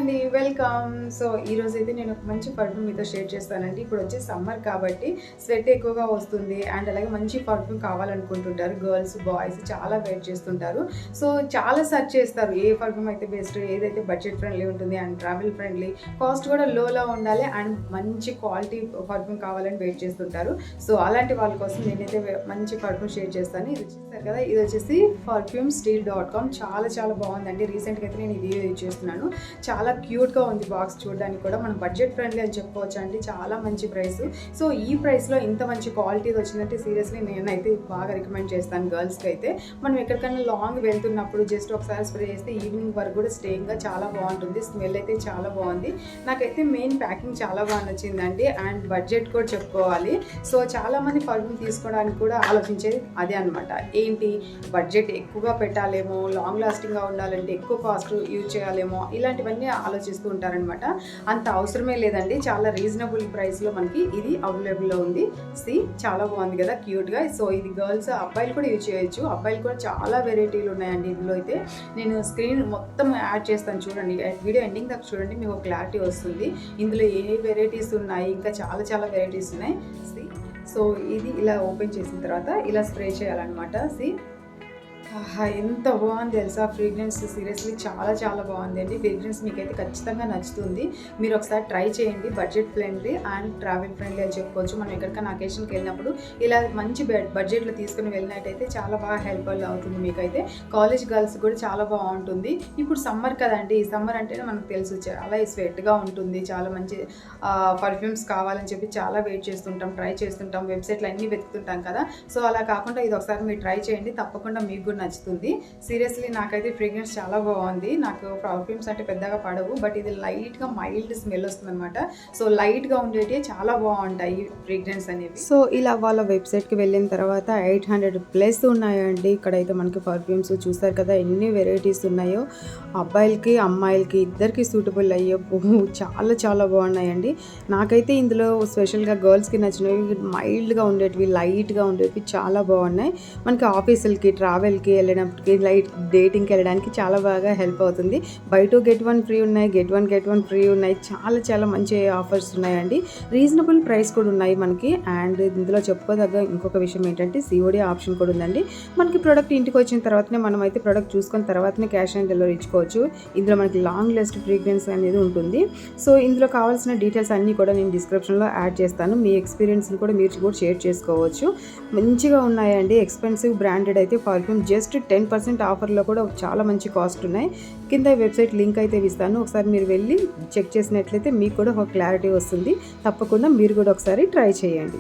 అండి, welcome. So ఈరోజైతే నేను ఒక మంచి పర్ఫ్యూమ్ మీతో షేర్ చేస్తానండి. ఇప్పుడు వచ్చే సమ్మర్ కాబట్టి స్వెట్ ఎక్కువగా వస్తుంది అండ్ అలాగే మంచి పర్ఫ్యూమ్ కావాలనుకుంటుంటారు గర్ల్స్, బాయ్స్ చాలా వెయిట్ చేస్తుంటారు. సో చాలా సెర్చ్ చేస్తారు ఏ పర్ఫ్యూమ్ అయితే బెస్ట్, ఏదైతే బడ్జెట్ ఫ్రెండ్లీ ఉంటుంది అండ్ ట్రావెల్ ఫ్రెండ్లీ, కాస్ట్ కూడా లోలో ఉండాలి అండ్ మంచి క్వాలిటీ పర్ఫ్యూమ్ కావాలని వెయిట్ చేస్తుంటారు. సో అలాంటి వాళ్ళ కోసం నేనైతే మంచి పర్ఫ్యూమ్ షేర్ చేస్తాను. ఇది చూస్తారు కదా, ఇది వచ్చేసి perfumestreel.com. చాలా బాగుందండి. రీసెంట్గా అయితే నేను ఇది యూజ్ చేస్తున్నాను. చాలా క్యూట్గా ఉంది బాక్స్ చూడడానికి కూడా. మనం బడ్జెట్ ఫ్రెండ్లీ అని చెప్పుకోవచ్చు అండి. చాలా మంచి ప్రైస్. సో ఈ ప్రైస్లో ఇంత మంచి క్వాలిటీ వచ్చిందంటే సీరియస్లీ నేనైతే బాగా రికమెండ్ చేస్తాను గర్ల్స్కి అయితే. మనం ఎక్కడికైనా లాంగ్ వెళ్తున్నప్పుడు జస్ట్ ఒకసారి స్ప్రే చేస్తే ఈవినింగ్ వరకు కూడా స్టేయింగ్గా చాలా బాగుంటుంది. స్మెల్ అయితే చాలా బాగుంది. నాకైతే మెయిన్ ప్యాకింగ్ చాలా బాగా నచ్చిందండి అండ్ బడ్జెట్ కూడా చెప్పుకోవాలి. సో చాలామంది పర్ఫ్యూమ్ తీసుకోవడానికి కూడా ఆలోచించేది అదే అనమాట. ఏంటి, బడ్జెట్ ఎక్కువగా పెట్టాలేమో, లాంగ్ లాస్టింగ్గా ఉండాలంటే ఎక్కువ కాస్ట్ యూజ్ చేయాలేమో, ఇలాంటివన్నీ ఆలోచిస్తూ ఉంటారనమాట. అంత అవసరమే లేదండి. చాలా రీజనబుల్ ప్రైస్లో మనకి ఇది అవైలబుల్లో ఉంది. చాలా బాగుంది కదా, క్యూట్గా. సో ఇది గర్ల్స్, అబ్బాయిలు కూడా యూజ్ చేయొచ్చు. అబ్బాయిలు కూడా చాలా వెరైటీలు ఉన్నాయండి ఇందులో అయితే. నేను స్క్రీన్ మొత్తం యాడ్ చేస్తాను చూడండి, వీడియో ఎండింగ్ దాకా చూడండి, మీకు క్లారిటీ వస్తుంది. ఇందులో ఏ వెరైటీస్ ఉన్నాయి, ఇంకా చాలా వెరైటీస్ ఉన్నాయి. సో ఇది ఇలా ఓపెన్ చేసిన తర్వాత ఇలా స్ప్రే చేయాలన్నమాట. ఎంత బాగుంది తెలుసా ఫ్రేగ్రెన్స్. సీరియస్లీ చాలా బాగుంది అండి. ఫ్రేగ్రెన్స్ మీకైతే ఖచ్చితంగా నచ్చుతుంది. మీరు ఒకసారి ట్రై చేయండి. Budget friendly and travel friendly అని చెప్పుకోవచ్చు. మనం ఎక్కడికైనా అకేషన్కి వెళ్ళినప్పుడు ఇలా మంచి బడ్జెట్లో తీసుకుని వెళ్ళినట్టయితే చాలా బాగా హెల్ప్ఫుల్ అవుతుంది మీకైతే. కాలేజ్ గర్ల్స్ కూడా చాలా బాగుంటుంది. ఇప్పుడు సమ్మర్ కదండి, సమ్మర్ అంటేనే మనకు తెలుసు చాలా స్వెట్గా ఉంటుంది. చాలా మంచి పర్ఫ్యూమ్స్ కావాలని చెప్పి చాలా వెయిట్ చేస్తుంటాం, ట్రై చేస్తుంటాం, వెబ్సైట్లో అన్నీ వెతుకుతుంటాం కదా. సో అలా కాకుండా ఇది ఒకసారి మీరు ట్రై చేయండి, తప్పకుండా మీకు కూడా నచ్చుతుంది. సీరియస్లీ నాకైతే ఫ్రేగ్రెన్స్ చాలా బాగుంది. నాకు పర్ఫ్యూమ్స్ అంటే పెద్దగా పడవు, బట్ ఇది లైట్గా మైల్డ్ స్మెల్ వస్తుంది అనమాట. సో లైట్గా ఉండేవి చాలా బాగుంటాయి ఫ్రేగ్రెన్స్ అనేవి. సో ఇలా వాళ్ళ వెబ్సైట్కి వెళ్ళిన తర్వాత 800+ ఉన్నాయండి. ఇక్కడైతే మనకి పర్ఫ్యూమ్స్ చూస్తారు కదా ఎన్ని వెరైటీస్ ఉన్నాయో. అబ్బాయిలకి అమ్మాయిలకి ఇద్దరికి సూటబుల్ అయ్యే చాలా బాగున్నాయండి. నాకైతే ఇందులో స్పెషల్గా గర్ల్స్కి నచ్చినవి మైల్డ్గా ఉండేటివి, లైట్గా ఉండేటివి చాలా బాగున్నాయి. మనకి ఆఫీసులకి, ట్రావెల్కి వెళ్ళడానికి, లైట్ డేటింగ్కి వెళ్ళడానికి చాలా బాగా హెల్ప్ అవుతుంది. బై 2 get 1 ఫ్రీ ఉన్నాయి, get 1 ఫ్రీ ఉన్నాయి. చాలా మంచి ఆఫర్స్ ఉన్నాయండి. రీజనబుల్ ప్రైస్ కూడా ఉన్నాయి మనకి. అండ్ ఇందులో చెప్పుకోదగ్గ ఇంకొక విషయం ఏంటంటే COD ఆప్షన్ కూడా ఉందండి. మనకి ప్రోడక్ట్ ఇంటికి వచ్చిన తర్వాతనే మనం అయితే ప్రోడక్ట్ చూసుకున్న తర్వాతనే క్యాష్ ఆన్ డెలివరీ ఇచ్చుకోవచ్చు. ఇందులో మనకి లాంగ్ లిస్ట్ ఫ్రేగ్రెన్స్ అనేది ఉంటుంది. సో ఇందులో కావాల్సిన డీటెయిల్స్ అన్నీ కూడా నేను డిస్క్రిప్షన్లో యాడ్ చేస్తాను. మీ ఎక్స్పీరియన్స్ని కూడా మీరు కూడా షేర్ చేసుకోవచ్చు. మంచిగా ఉన్నాయండి. ఎక్స్పెన్సివ్ బ్రాండెడ్ అయితే పర్ఫ్యూమ్ జస్ట్ 10% ఆఫర్లో కూడా చాలా మంచి కాస్ట్ ఉన్నాయి. కింద వెబ్సైట్ లింక్ అయితే ఇస్తాను. ఒకసారి మీరు వెళ్ళి చెక్ చేసినట్లయితే మీకు కూడా ఒక క్లారిటీ వస్తుంది. తప్పకుండా మీరు కూడా ఒకసారి ట్రై చేయండి.